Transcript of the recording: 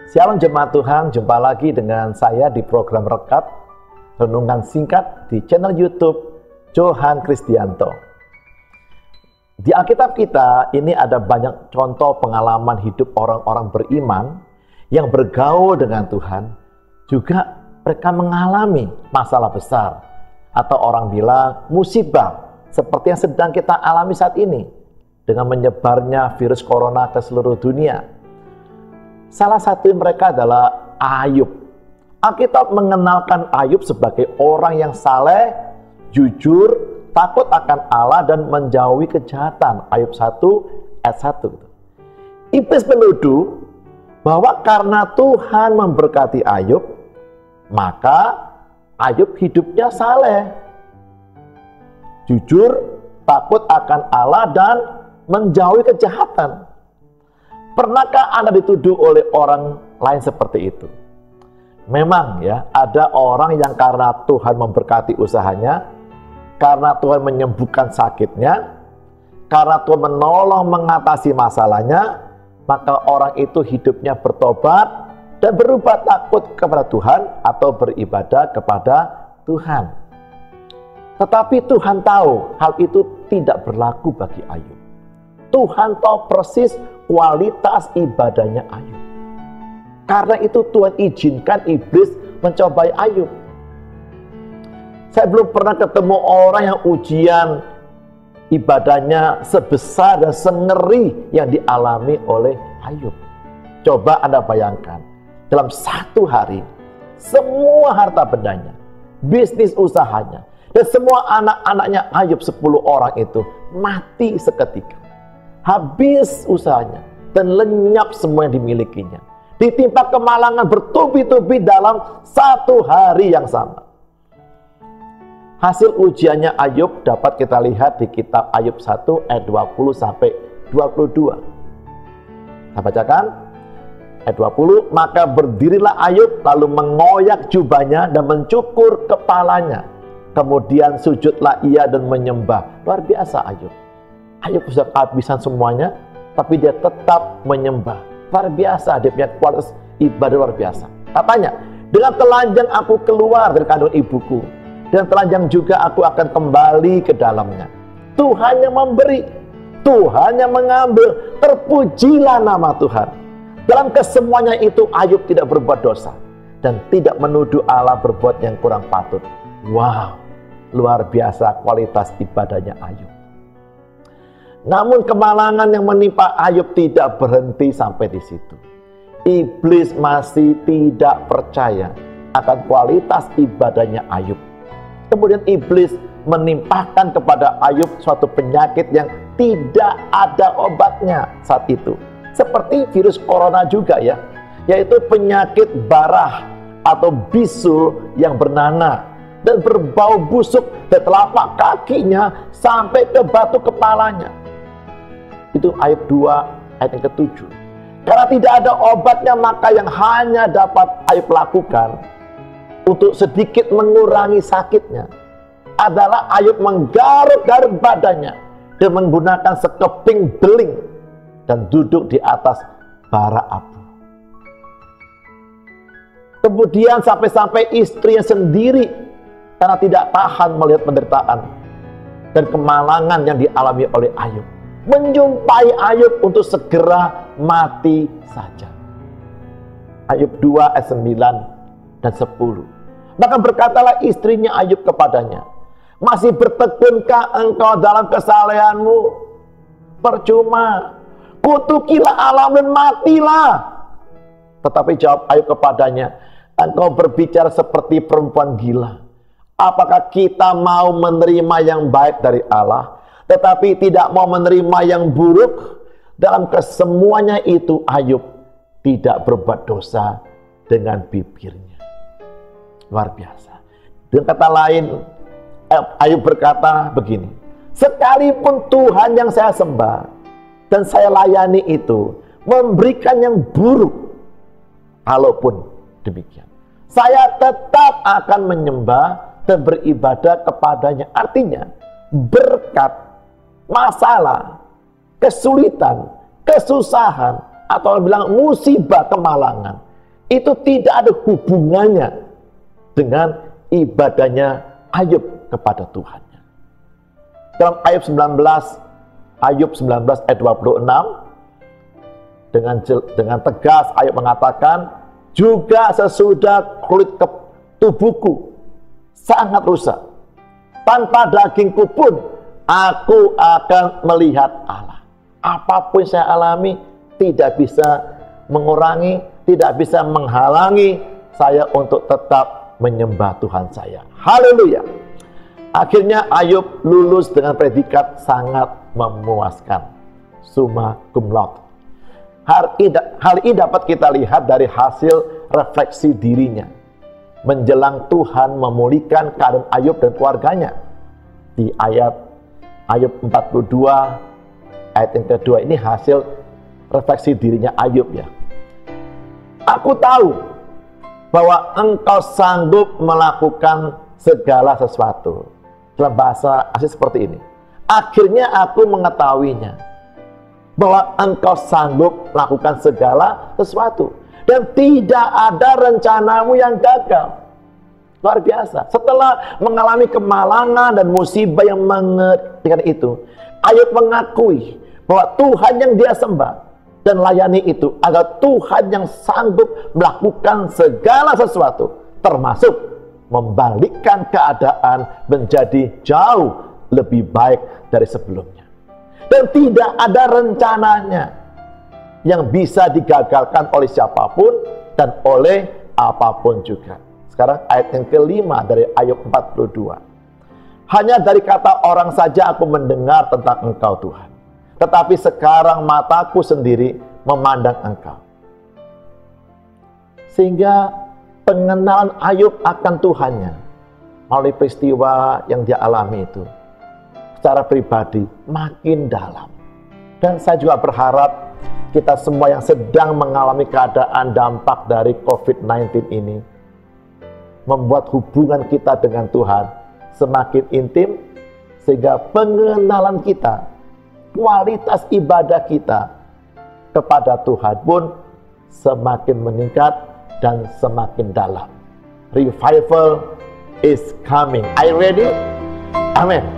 Shalom jemaat Tuhan, jumpa lagi dengan saya di program Rekat, renungan singkat di channel YouTube Johan Kristianto. Di Alkitab kita ini ada banyak contoh pengalaman hidup orang-orang beriman yang bergaul dengan Tuhan, juga mereka mengalami masalah besar atau orang bilang musibah seperti yang sedang kita alami saat ini dengan menyebarnya virus corona ke seluruh dunia. Salah satu mereka adalah Ayub. Alkitab mengenalkan Ayub sebagai orang yang saleh, jujur, takut akan Allah dan menjauhi kejahatan. Ayub 1 ayat 1. Iblis menuduh bahwa karena Tuhan memberkati Ayub, maka Ayub hidupnya saleh, jujur, takut akan Allah dan menjauhi kejahatan. Pernahkah Anda dituduh oleh orang lain seperti itu? Memang ya, ada orang yang karena Tuhan memberkati usahanya, karena Tuhan menyembuhkan sakitnya, karena Tuhan menolong mengatasi masalahnya, maka orang itu hidupnya bertobat dan berubah takut kepada Tuhan atau beribadah kepada Tuhan. Tetapi Tuhan tahu hal itu tidak berlaku bagi Ayub. Tuhan tahu persis kualitas ibadahnya Ayub. Karena itu Tuhan izinkan iblis mencobai Ayub. Saya belum pernah ketemu orang yang ujian ibadahnya sebesar dan sengeri yang dialami oleh Ayub. Coba Anda bayangkan, dalam satu hari, semua harta bendanya, bisnis usahanya, dan semua anak-anaknya Ayub 10 orang itu mati seketika. Habis usahanya dan lenyap semua yang dimilikinya. Ditimpa kemalangan bertubi-tubi dalam satu hari yang sama. Hasil ujiannya Ayub dapat kita lihat di kitab Ayub 1 ayat 20 sampai 22. Saya bacakan ayat 20, maka berdirilah Ayub lalu mengoyak jubahnya dan mencukur kepalanya. Kemudian sujudlah ia dan menyembah. Luar biasa Ayub. Ayub sudah kehabisan semuanya, tapi dia tetap menyembah. Luar biasa, dia punya kualitas ibadah luar biasa. Katanya, dengan telanjang aku keluar dari kandung ibuku, dan telanjang juga aku akan kembali ke dalamnya. Tuhan yang memberi, Tuhan yang mengambil, terpujilah nama Tuhan. Dalam kesemuanya itu Ayub tidak berbuat dosa, dan tidak menuduh Allah berbuat yang kurang patut. Wow, luar biasa kualitas ibadahnya Ayub. Namun kemalangan yang menimpa Ayub tidak berhenti sampai di situ. Iblis masih tidak percaya akan kualitas ibadahnya Ayub. Kemudian iblis menimpakan kepada Ayub suatu penyakit yang tidak ada obatnya saat itu. Seperti virus corona juga ya, yaitu penyakit barah atau bisul yang bernanah dan berbau busuk dari telapak kakinya sampai ke batu kepalanya. Itu Ayub 2 ayat yang ke-7. Karena tidak ada obatnya, maka yang hanya dapat Ayub lakukan untuk sedikit mengurangi sakitnya adalah Ayub menggaruk-garuk badannya dan menggunakan sekeping beling dan duduk di atas bara api. Kemudian sampai-sampai istrinya sendiri karena tidak tahan melihat penderitaan dan kemalangan yang dialami oleh Ayub, menjumpai Ayub untuk segera mati saja. Ayub 2 ayat 9 dan 10. Maka berkatalah istrinya Ayub kepadanya, masih bertekunkah engkau dalam kesalehanmu? Percuma, kutukilah alam dan matilah. Tetapi jawab Ayub kepadanya, engkau berbicara seperti perempuan gila. Apakah kita mau menerima yang baik dari Allah, tetapi tidak mau menerima yang buruk? Dalam kesemuanya itu Ayub tidak berbuat dosa dengan bibirnya. Luar biasa. Dengan kata lain, Ayub berkata begini, sekalipun Tuhan yang saya sembah dan saya layani itu memberikan yang buruk, kalaupun demikian, saya tetap akan menyembah dan beribadah kepadanya. Artinya, berkat, masalah, kesulitan, kesusahan, atau bilang musibah, kemalangan, itu tidak ada hubungannya dengan ibadahnya Ayub kepada Tuhannya. Dalam Ayub 19 ayat 26, dengan tegas Ayub mengatakan, juga sesudah kulit tubuhku sangat rusak, tanpa dagingku pun aku akan melihat Allah. Apapun yang saya alami tidak bisa mengurangi, tidak bisa menghalangi saya untuk tetap menyembah Tuhan saya. Haleluya. Akhirnya Ayub lulus dengan predikat sangat memuaskan, summa cum laude. Hal ini dapat kita lihat dari hasil refleksi dirinya menjelang Tuhan memulihkan keadaan Ayub dan keluarganya. Di ayat Ayub 42 ayat yang kedua ini hasil refleksi dirinya Ayub ya. Aku tahu bahwa engkau sanggup melakukan segala sesuatu. Dalam bahasa asli seperti ini. Akhirnya aku mengetahuinya, bahwa engkau sanggup melakukan segala sesuatu. Dan tidak ada rencanamu yang gagal. Luar biasa. Setelah mengalami kemalangan dan musibah yang mengerikan itu, Ayub mengakui bahwa Tuhan yang dia sembah dan layani itu adalah Tuhan yang sanggup melakukan segala sesuatu, termasuk membalikkan keadaan menjadi jauh lebih baik dari sebelumnya. Dan tidak ada rencananya yang bisa digagalkan oleh siapapun dan oleh apapun juga. Sekarang ayat yang kelima dari Ayub 42. Hanya dari kata orang saja aku mendengar tentang engkau Tuhan, tetapi sekarang mataku sendiri memandang engkau. Sehingga pengenalan Ayub akan Tuhannya melalui peristiwa yang dia alami itu secara pribadi makin dalam. Dan saya juga berharap kita semua yang sedang mengalami keadaan dampak dari COVID-19 ini membuat hubungan kita dengan Tuhan semakin intim, sehingga pengenalan kita, kualitas ibadah kita kepada Tuhan pun semakin meningkat dan semakin dalam. Revival is coming. Are you ready? Amen.